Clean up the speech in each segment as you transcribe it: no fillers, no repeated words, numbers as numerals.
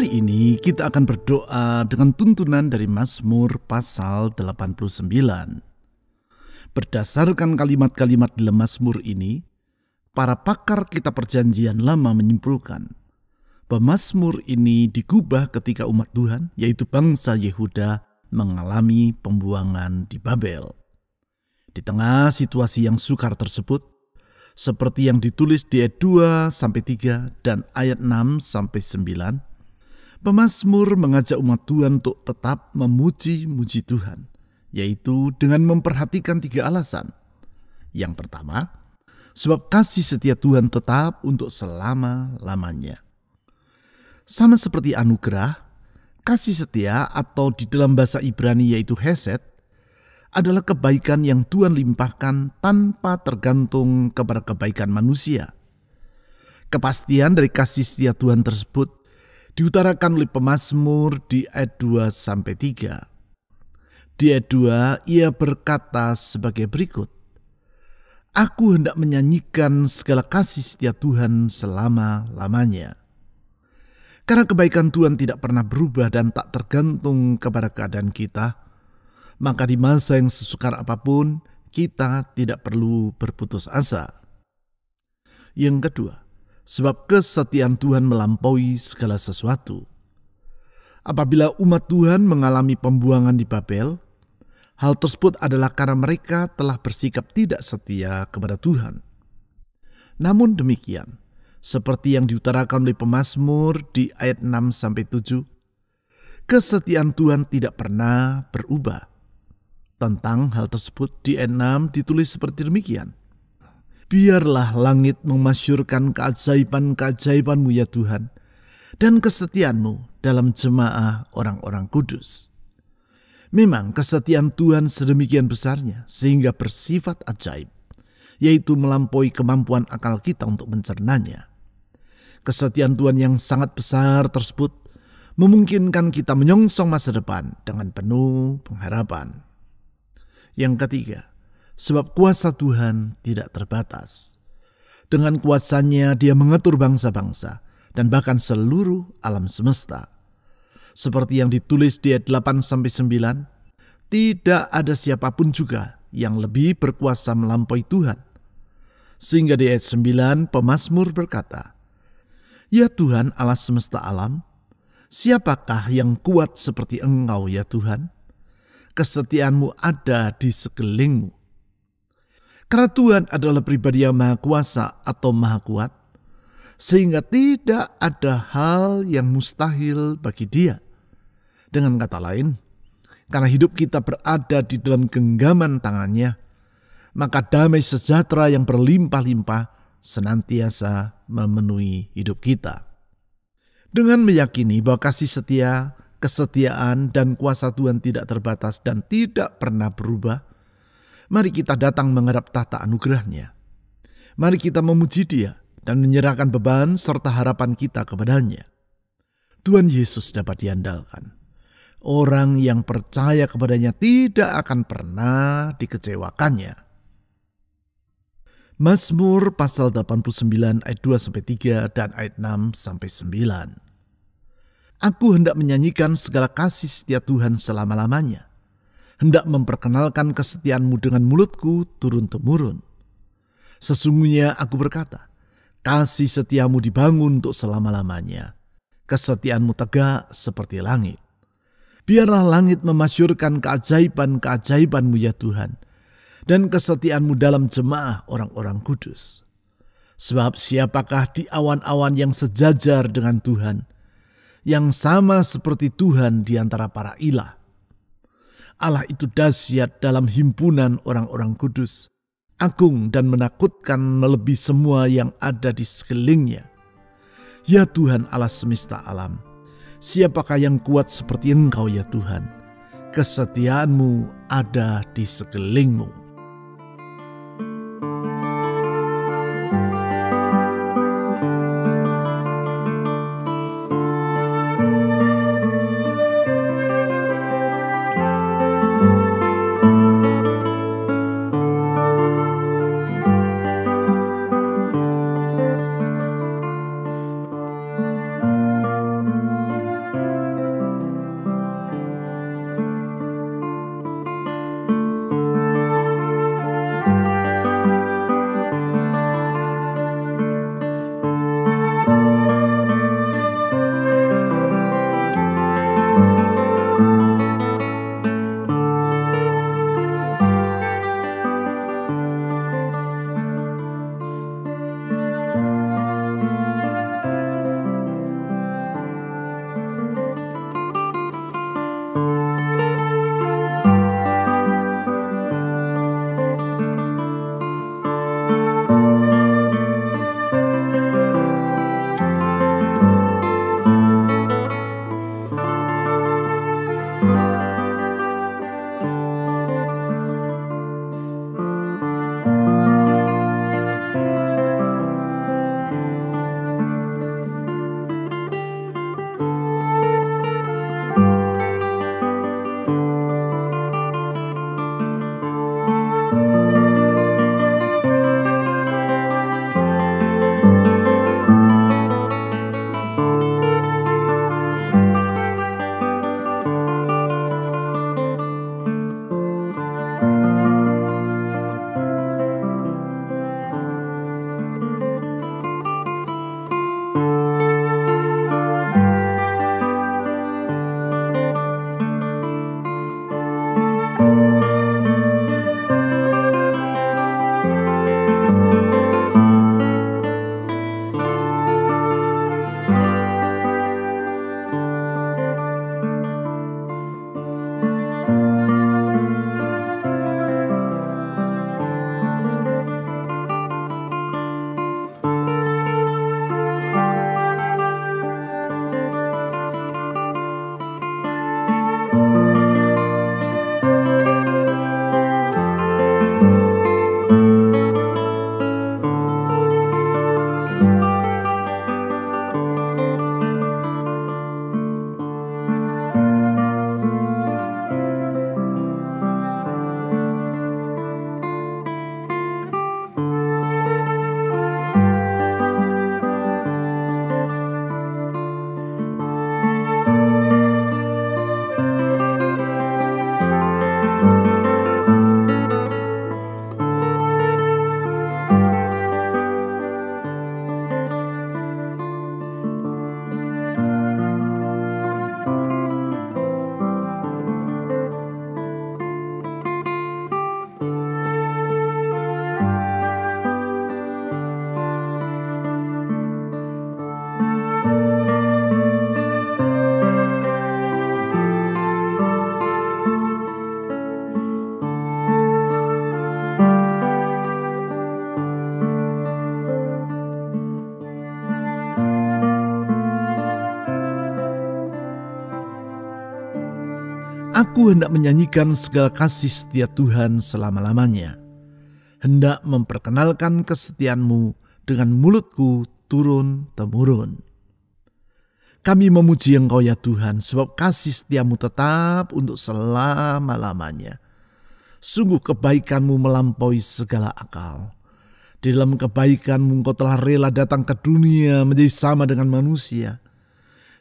Hari ini kita akan berdoa dengan tuntunan dari Mazmur pasal 89. Berdasarkan kalimat-kalimat dalam Mazmur ini, para pakar kitab perjanjian lama menyimpulkan bahwa Mazmur ini digubah ketika umat Tuhan, yaitu bangsa Yehuda, mengalami pembuangan di Babel. Di tengah situasi yang sukar tersebut, seperti yang ditulis di ayat 2-3 dan ayat 6-9, pemazmur mengajak umat Tuhan untuk tetap memuji-muji Tuhan, yaitu dengan memperhatikan 3 alasan. Yang pertama, sebab kasih setia Tuhan tetap untuk selama-lamanya. Sama seperti anugerah, kasih setia atau di dalam bahasa Ibrani yaitu hesed, adalah kebaikan yang Tuhan limpahkan tanpa tergantung kepada kebaikan manusia. Kepastian dari kasih setia Tuhan tersebut diutarakan oleh pemazmur di ayat 2-3. Di ayat 2 ia berkata sebagai berikut, "Aku hendak menyanyikan segala kasih setia Tuhan selama-lamanya." Karena kebaikan Tuhan tidak pernah berubah dan tak tergantung kepada keadaan kita, maka di masa yang sesukar apapun, kita tidak perlu berputus asa. Yang kedua, sebab kesetiaan Tuhan melampaui segala sesuatu. Apabila umat Tuhan mengalami pembuangan di Babel, hal tersebut adalah karena mereka telah bersikap tidak setia kepada Tuhan. Namun demikian, seperti yang diutarakan oleh pemazmur di ayat 6-7, kesetiaan Tuhan tidak pernah berubah. Tentang hal tersebut di ayat 6 ditulis seperti demikian. "Biarlah langit memasyurkan keajaiban-keajaiban-Mu ya Tuhan, dan kesetiaan-Mu dalam jemaah orang-orang kudus." Memang kesetiaan Tuhan sedemikian besarnya sehingga bersifat ajaib, yaitu melampaui kemampuan akal kita untuk mencernanya. Kesetiaan Tuhan yang sangat besar tersebut memungkinkan kita menyongsong masa depan dengan penuh pengharapan. Yang ketiga, sebab kuasa Tuhan tidak terbatas. Dengan kuasanya Dia mengatur bangsa-bangsa dan bahkan seluruh alam semesta. Seperti yang ditulis di ayat 8-9, tidak ada siapapun juga yang lebih berkuasa melampaui Tuhan. Sehingga di ayat 9 pemazmur berkata, "Ya Tuhan Allah semesta alam, siapakah yang kuat seperti Engkau ya Tuhan? Kesetiaan-Mu ada di sekelilingmu." Karena Tuhan adalah pribadi yang maha kuasa atau maha kuat, sehingga tidak ada hal yang mustahil bagi Dia. Dengan kata lain, karena hidup kita berada di dalam genggaman tangan-Nya, maka damai sejahtera yang berlimpah-limpah senantiasa memenuhi hidup kita. Dengan meyakini bahwa kasih setia, kesetiaan dan kuasa Tuhan tidak terbatas dan tidak pernah berubah, mari kita datang menghadap tahta anugerah-Nya. Mari kita memuji Dia dan menyerahkan beban serta harapan kita kepada-Nya. Tuhan Yesus dapat diandalkan. Orang yang percaya kepada-Nya tidak akan pernah dikecewakannya. Mazmur pasal 89 ayat 2-3 dan ayat 6-9. "Aku hendak menyanyikan segala kasih setia Tuhan selama-lamanya, hendak memperkenalkan kesetiaan-Mu dengan mulutku turun-temurun. Sesungguhnya aku berkata, kasih setia-Mu dibangun untuk selama-lamanya, kesetiaan-Mu tegak seperti langit. Biarlah langit memasyurkan keajaiban-keajaiban-Mu ya Tuhan, dan kesetiaan-Mu dalam jemaah orang-orang kudus. Sebab siapakah di awan-awan yang sejajar dengan Tuhan, yang sama seperti Tuhan di antara para ilah? Allah itu dahsyat dalam himpunan orang-orang kudus, agung dan menakutkan melebihi semua yang ada di sekelilingnya. Ya Tuhan Allah semesta alam, siapakah yang kuat seperti Engkau ya Tuhan? Kesetiaan-Mu ada di sekelilingmu." Aku hendak menyanyikan segala kasih setia Tuhan selama-lamanya. Hendak memperkenalkan kesetiaan-Mu dengan mulutku turun-temurun. Kami memuji Engkau ya Tuhan, sebab kasih setia-Mu tetap untuk selama-lamanya. Sungguh kebaikan-Mu melampaui segala akal. Di dalam kebaikan-Mu Engkau telah rela datang ke dunia menjadi sama dengan manusia.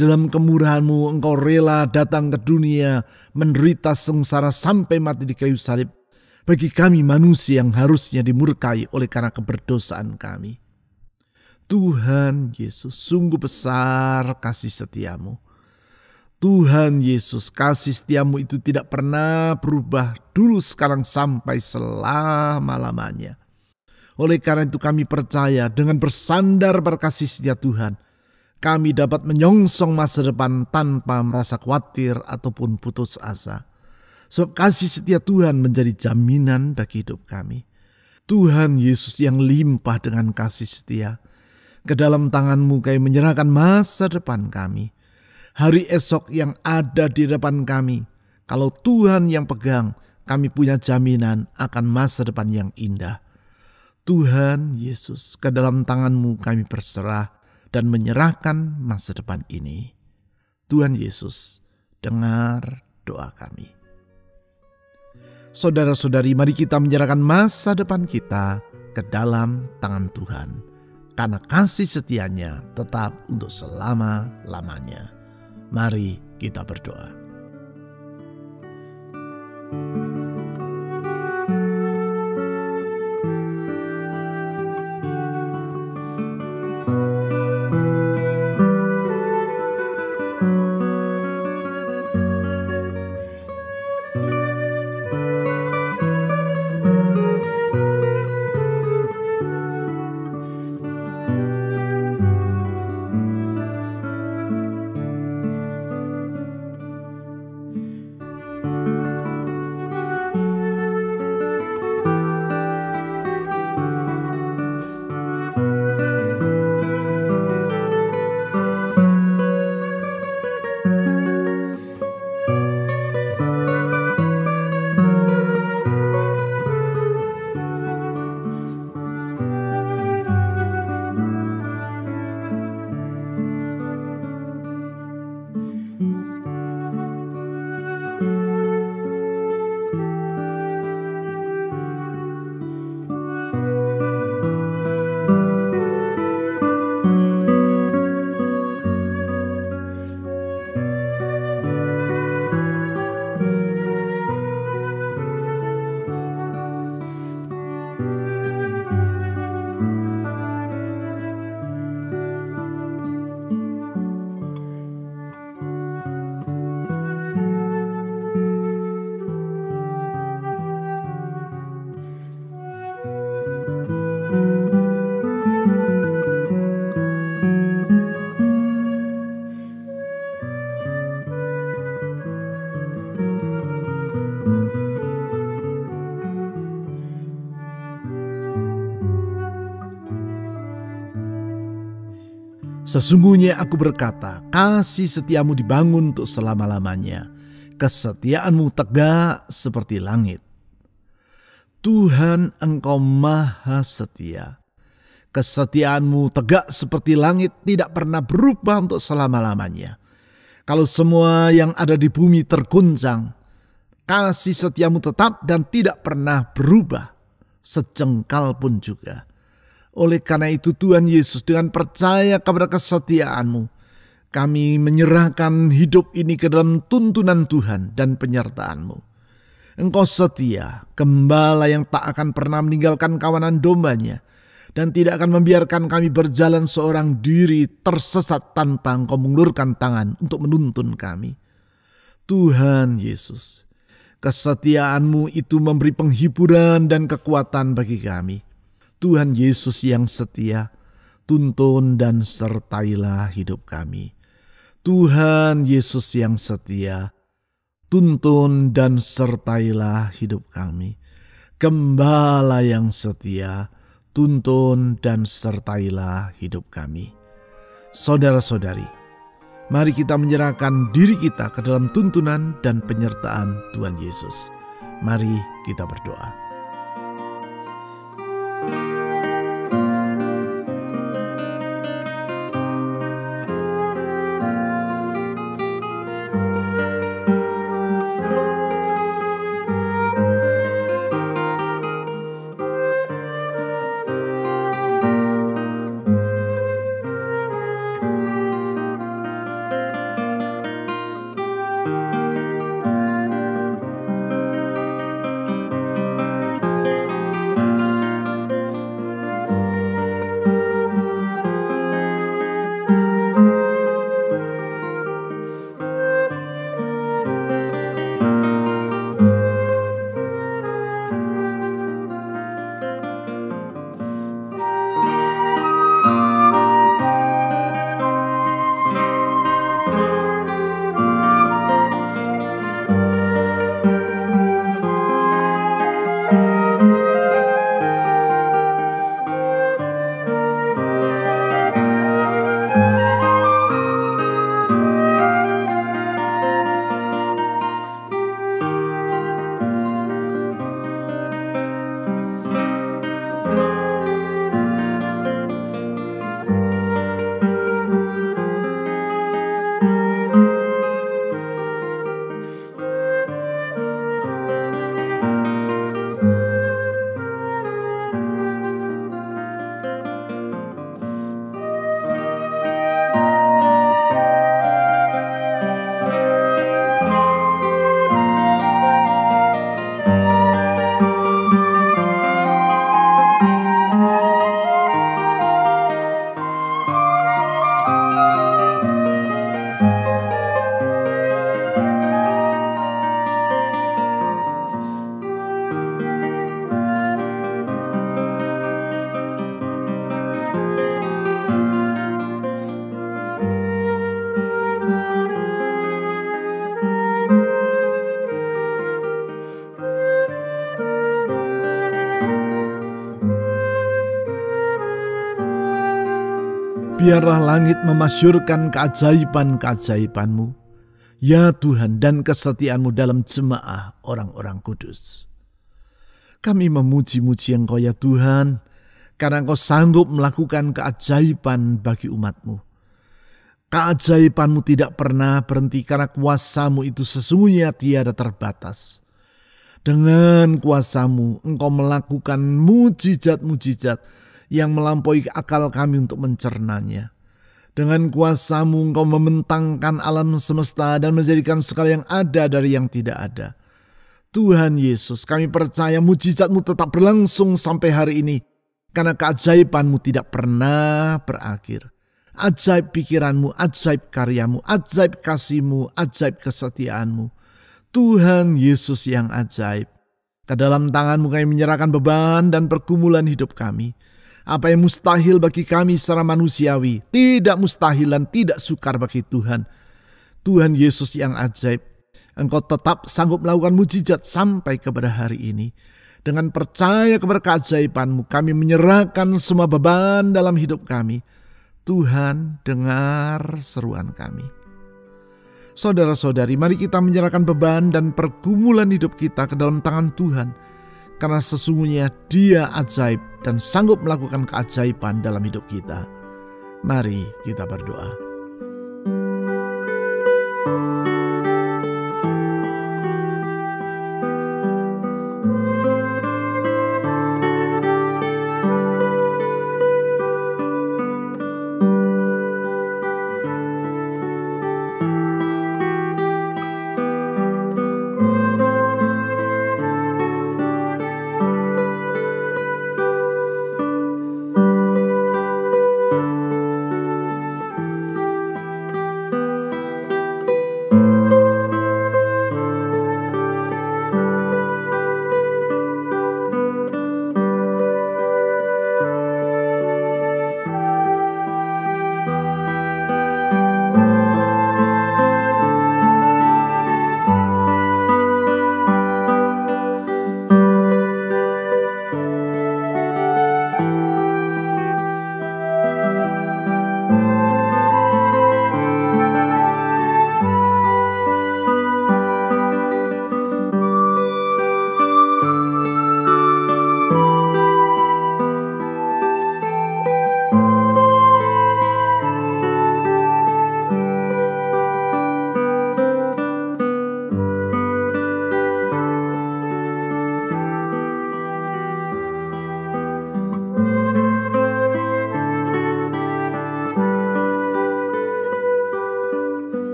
Dalam kemurahan-Mu Engkau rela datang ke dunia, menderita sengsara sampai mati di kayu salib, bagi kami manusia yang harusnya dimurkai oleh karena keberdosaan kami. Tuhan Yesus, sungguh besar kasih setia-Mu. Tuhan Yesus, kasih setia-Mu itu tidak pernah berubah dulu, sekarang, sampai selama-lamanya. Oleh karena itu kami percaya dengan bersandar pada kasih setia Tuhan, kami dapat menyongsong masa depan tanpa merasa khawatir ataupun putus asa. Sebab kasih setia Tuhan menjadi jaminan bagi hidup kami. Tuhan Yesus yang limpah dengan kasih setia, ke dalam tangan-Mu kami menyerahkan masa depan kami. Hari esok yang ada di depan kami, kalau Tuhan yang pegang, kami punya jaminan akan masa depan yang indah. Tuhan Yesus, ke dalam tangan-Mu kami berserah dan menyerahkan masa depan ini. Tuhan Yesus, dengar doa kami. Saudara-saudari, mari kita menyerahkan masa depan kita ke dalam tangan Tuhan, karena kasih setianya tetap untuk selama-lamanya. Mari kita berdoa. Sesungguhnya aku berkata, kasih setiamu dibangun untuk selama-lamanya. Kesetiaanmu tegak seperti langit. Tuhan, Engkau maha setia. Kesetiaanmu tegak seperti langit, tidak pernah berubah untuk selama-lamanya. Kalau semua yang ada di bumi terguncang, kasih setiamu tetap dan tidak pernah berubah, sejengkal pun juga. Oleh karena itu Tuhan Yesus, dengan percaya kepada kesetiaanmu, kami menyerahkan hidup ini ke dalam tuntunan Tuhan dan penyertaan-Mu. Engkau setia, gembala yang tak akan pernah meninggalkan kawanan dombanya, dan tidak akan membiarkan kami berjalan seorang diri tersesat tanpa Engkau mengulurkan tangan untuk menuntun kami. Tuhan Yesus, kesetiaan-Mu itu memberi penghiburan dan kekuatan bagi kami. Tuhan Yesus yang setia, tuntun dan sertailah hidup kami. Tuhan Yesus yang setia, tuntun dan sertailah hidup kami. Gembala yang setia, tuntun dan sertailah hidup kami. Saudara-saudari, mari kita menyerahkan diri kita ke dalam tuntunan dan penyertaan Tuhan Yesus. Mari kita berdoa. Biarlah langit memasyurkan keajaiban-keajaiban-Mu, ya Tuhan, dan kesetiaan-Mu dalam jemaah orang-orang kudus. Kami memuji-muji Engkau ya Tuhan, karena Engkau sanggup melakukan keajaiban bagi umat-Mu. Keajaiban-Mu tidak pernah berhenti karena kuasa-Mu itu sesungguhnya tiada terbatas. Dengan kuasa-Mu Engkau melakukan mujizat-mujizat yang melampaui akal kami untuk mencernanya. Dengan kuasa-Mu Engkau membentangkan alam semesta dan menjadikan segala yang ada dari yang tidak ada. Tuhan Yesus, kami percaya mujizat-Mu tetap berlangsung sampai hari ini, karena keajaiban-Mu tidak pernah berakhir. Ajaib pikiran-Mu, ajaib karya-Mu, ajaib kasih-Mu, ajaib kesetiaan-Mu. Tuhan Yesus yang ajaib, ke dalam tangan-Mu kami menyerahkan beban dan pergumulan hidup kami. Apa yang mustahil bagi kami secara manusiawi, tidak mustahil dan tidak sukar bagi Tuhan. Tuhan Yesus yang ajaib, Engkau tetap sanggup melakukan mujizat sampai kepada hari ini. Dengan percaya kepada keajaiban-Mu, kami menyerahkan semua beban dalam hidup kami. Tuhan, dengar seruan kami. Saudara-saudari, mari kita menyerahkan beban dan pergumulan hidup kita ke dalam tangan Tuhan, karena sesungguhnya Dia ajaib dan sanggup melakukan keajaiban dalam hidup kita. Mari kita berdoa.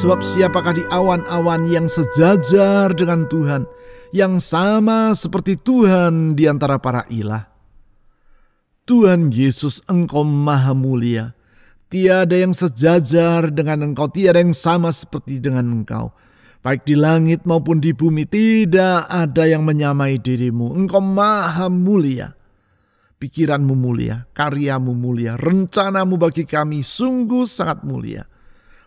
Sebab siapakah di awan-awan yang sejajar dengan Tuhan, yang sama seperti Tuhan di antara para ilah? Tuhan Yesus, Engkau maha mulia. Tiada yang sejajar dengan Engkau, tiada yang sama seperti dengan Engkau. Baik di langit maupun di bumi, tidak ada yang menyamai dirimu. Engkau maha mulia. Pikiranmu mulia, karyamu mulia, rencanamu bagi kami sungguh sangat mulia.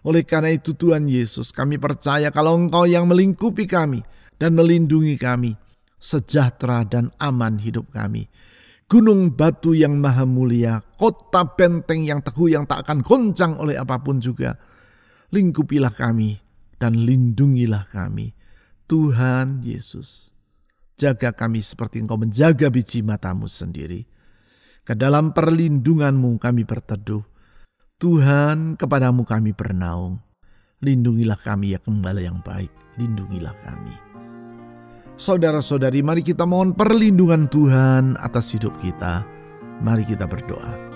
Oleh karena itu Tuhan Yesus, kami percaya kalau Engkau yang melingkupi kami dan melindungi kami, sejahtera dan aman hidup kami. Gunung batu yang maha mulia, kota benteng yang teguh yang tak akan goncang oleh apapun juga. Lingkupilah kami dan lindungilah kami. Tuhan Yesus, jaga kami seperti Engkau menjaga biji matamu sendiri. Ke dalam perlindungan-Mu kami berteduh. Tuhan, kepadamu kami bernaung. Lindungilah kami ya Gembala yang baik. Lindungilah kami. Saudara-saudari, mari kita mohon perlindungan Tuhan atas hidup kita. Mari kita berdoa.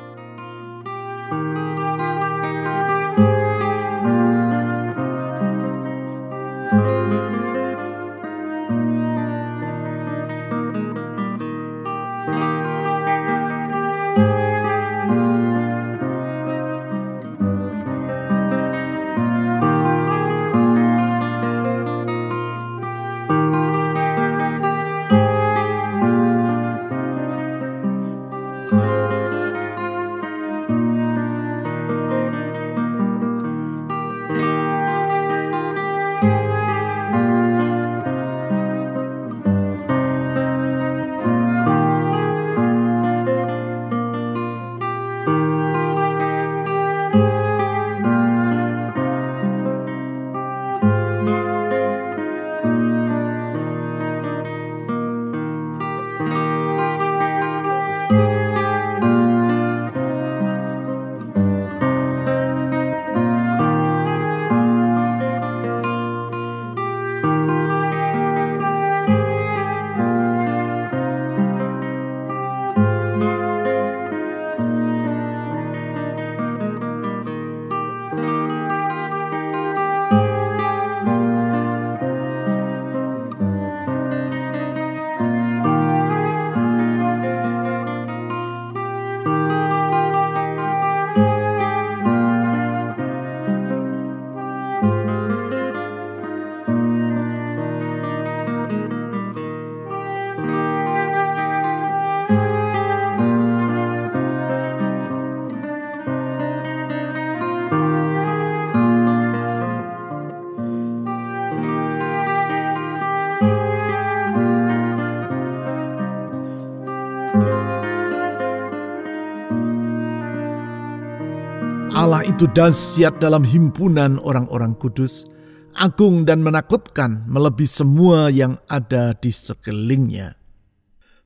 Allah itu dahsyat dalam himpunan orang-orang kudus, agung dan menakutkan melebihi semua yang ada di sekelilingnya.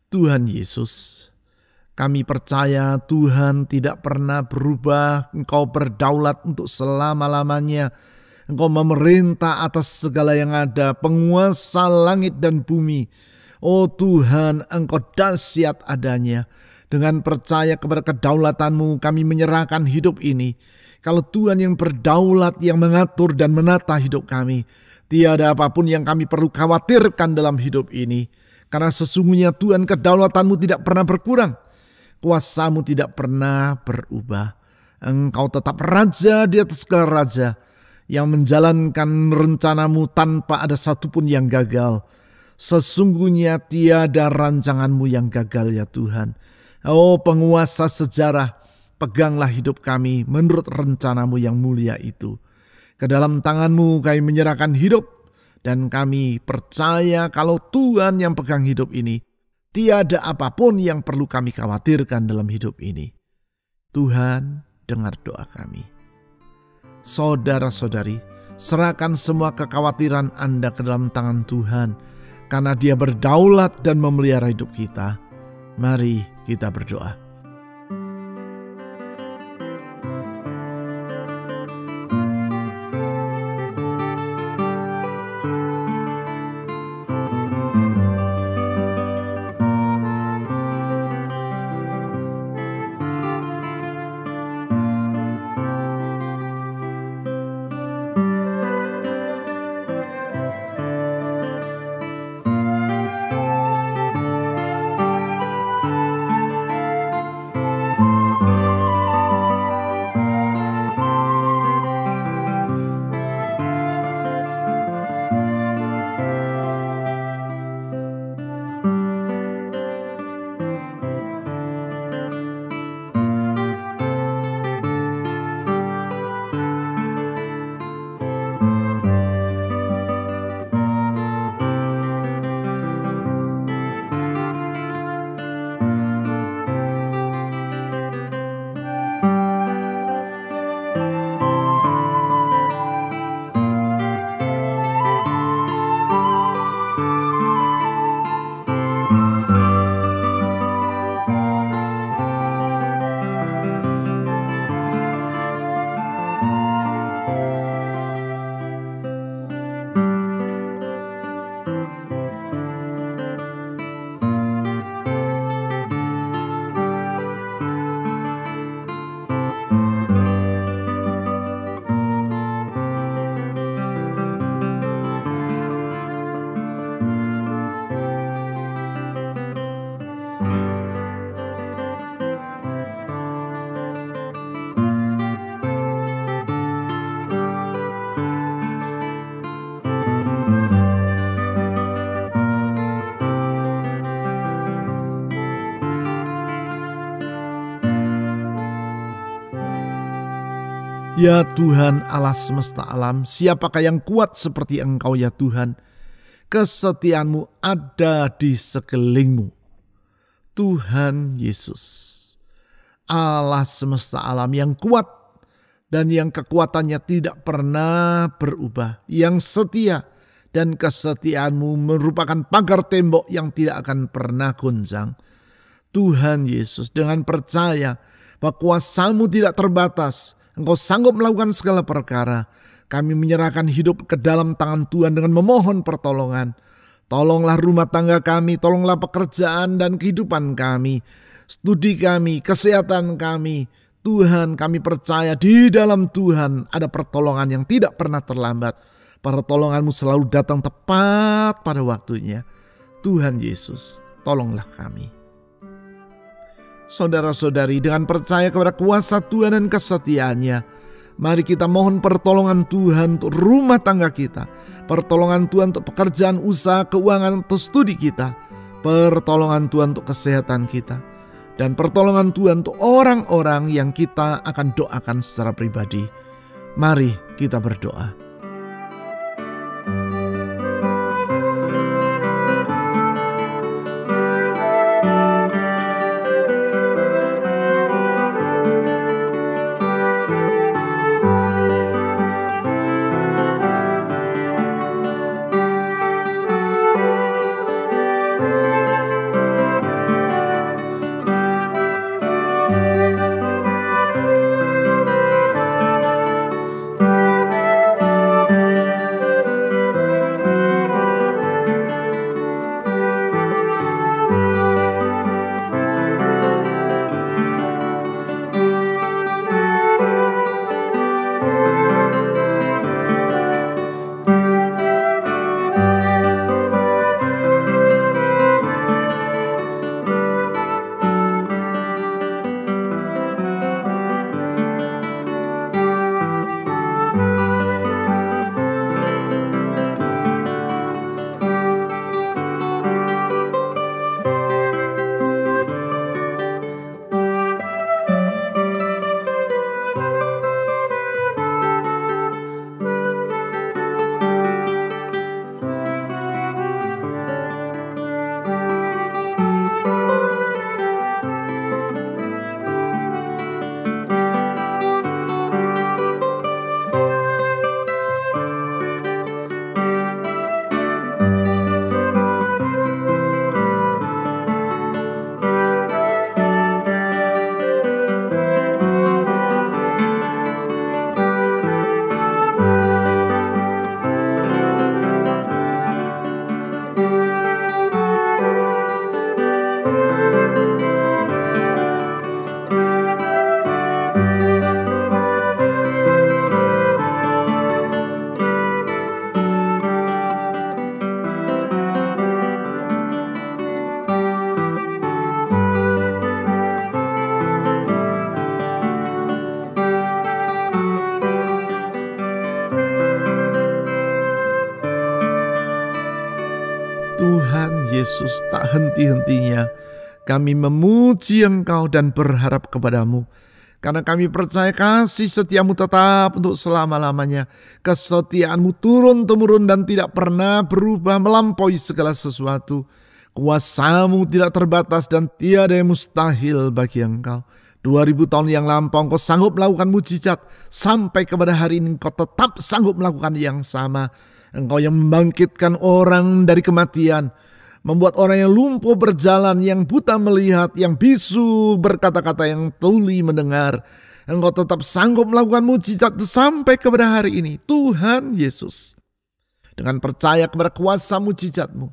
Tuhan Yesus, kami percaya Tuhan tidak pernah berubah. Engkau berdaulat untuk selama-lamanya. Engkau memerintah atas segala yang ada, penguasa langit dan bumi. Oh Tuhan, Engkau dahsyat adanya. Dengan percaya kepada kedaulatanmu, kami menyerahkan hidup ini. Kalau Tuhan yang berdaulat, yang mengatur dan menata hidup kami, tiada apapun yang kami perlu khawatirkan dalam hidup ini. Karena sesungguhnya Tuhan, kedaulatanmu tidak pernah berkurang. Kuasamu tidak pernah berubah. Engkau tetap raja di atas segala raja, yang menjalankan rencanamu tanpa ada satupun yang gagal. Sesungguhnya tiada rancanganmu yang gagal ya Tuhan. Oh penguasa sejarah, peganglah hidup kami menurut rencanamu yang mulia itu. Ke dalam tanganmu kami menyerahkan hidup, dan kami percaya kalau Tuhan yang pegang hidup ini, tiada apapun yang perlu kami khawatirkan dalam hidup ini. Tuhan, dengar doa kami. Saudara-saudari, serahkan semua kekhawatiran Anda ke dalam tangan Tuhan, karena Dia berdaulat dan memelihara hidup kita. Mari kita berdoa. Ya Tuhan Allah semesta alam, siapakah yang kuat seperti Engkau ya Tuhan? Kesetiaan-Mu ada di sekelilingmu. Tuhan Yesus, Allah semesta alam yang kuat dan yang kekuatannya tidak pernah berubah, yang setia, dan kesetiaan-Mu merupakan pagar tembok yang tidak akan pernah goncang. Tuhan Yesus, dengan percaya bahwa kuasa-Mu tidak terbatas, Engkau sanggup melakukan segala perkara. Kami menyerahkan hidup ke dalam tangan Tuhan dengan memohon pertolongan. Tolonglah rumah tangga kami, tolonglah pekerjaan dan kehidupan kami, studi kami, kesehatan kami. Tuhan, kami percaya di dalam Tuhan ada pertolongan yang tidak pernah terlambat. Pertolongan-Mu selalu datang tepat pada waktunya. Tuhan Yesus, tolonglah kami. Saudara-saudari, dengan percaya kepada kuasa Tuhan dan kesetiaan-Nya, mari kita mohon pertolongan Tuhan untuk rumah tangga kita, pertolongan Tuhan untuk pekerjaan, usaha, keuangan, atau studi kita, pertolongan Tuhan untuk kesehatan kita, dan pertolongan Tuhan untuk orang-orang yang kita akan doakan secara pribadi. Mari kita berdoa. Yesus, tak henti-hentinya kami memuji Engkau dan berharap kepadamu. Karena kami percaya kasih setiamu tetap untuk selama-lamanya. Kesetiaanmu turun-temurun dan tidak pernah berubah melampaui segala sesuatu. Kuasamu tidak terbatas dan tiada yang mustahil bagi Engkau. 2000 tahun yang lampau Engkau sanggup melakukan mujizat. Sampai kepada hari ini Engkau tetap sanggup melakukan yang sama. Engkau yang membangkitkan orang dari kematian, membuat orang yang lumpuh berjalan, yang buta melihat, yang bisu berkata-kata, yang tuli mendengar. Engkau tetap sanggup melakukan mujizat itu sampai kepada hari ini. Tuhan Yesus, dengan percaya kepada kuasa mujizat-Mu,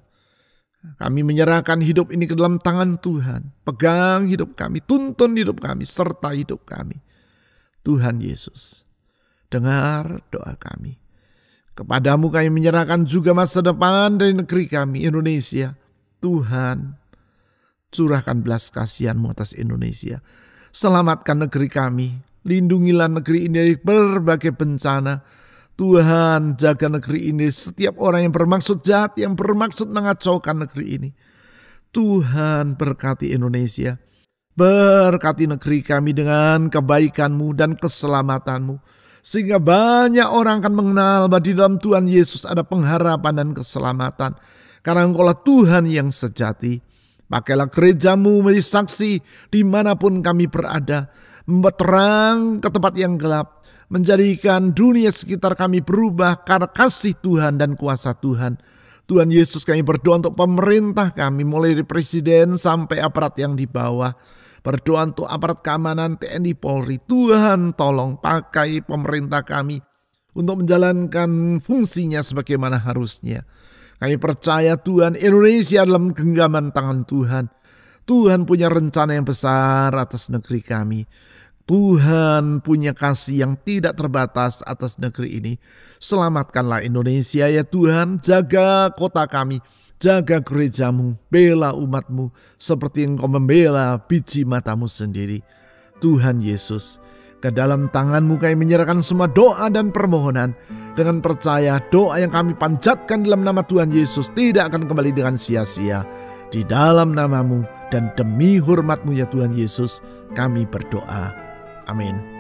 kami menyerahkan hidup ini ke dalam tangan Tuhan. Pegang hidup kami, tuntun hidup kami, serta hidup kami. Tuhan Yesus, dengar doa kami. Kepadamu kami menyerahkan juga masa depan dari negeri kami, Indonesia. Tuhan, curahkan belas kasihan-Mu atas Indonesia. Selamatkan negeri kami. Lindungilah negeri ini dari berbagai bencana. Tuhan, jaga negeri ini. Setiap orang yang bermaksud jahat, yang bermaksud mengacaukan negeri ini. Tuhan, berkati Indonesia. Berkati negeri kami dengan kebaikan-Mu dan keselamatan-Mu. Sehingga banyak orang akan mengenal bahwa di dalam Tuhan Yesus ada pengharapan dan keselamatan. Karena Engkaulah Tuhan yang sejati. Pakailah gereja-Mu menjadi saksi dimanapun kami berada. Membuat terang ke tempat yang gelap. Menjadikan dunia sekitar kami berubah karena kasih Tuhan dan kuasa Tuhan. Tuhan Yesus, kami berdoa untuk pemerintah kami, mulai dari presiden sampai aparat yang di bawah. Berdoa untuk aparat keamanan TNI Polri. Tuhan, tolong pakai pemerintah kami untuk menjalankan fungsinya sebagaimana harusnya. Kami percaya Tuhan, Indonesia dalam genggaman tangan Tuhan. Tuhan punya rencana yang besar atas negeri kami. Tuhan punya kasih yang tidak terbatas atas negeri ini. Selamatkanlah Indonesia ya Tuhan. Jaga kota kami. Jaga gereja-Mu, bela umat-Mu seperti Engkau membela biji mata-Mu sendiri. Tuhan Yesus, ke dalam tangan-Mu kami menyerahkan semua doa dan permohonan. Dengan percaya doa yang kami panjatkan dalam nama Tuhan Yesus tidak akan kembali dengan sia-sia. Di dalam nama-Mu dan demi hormat-Mu ya Tuhan Yesus, kami berdoa. Amin.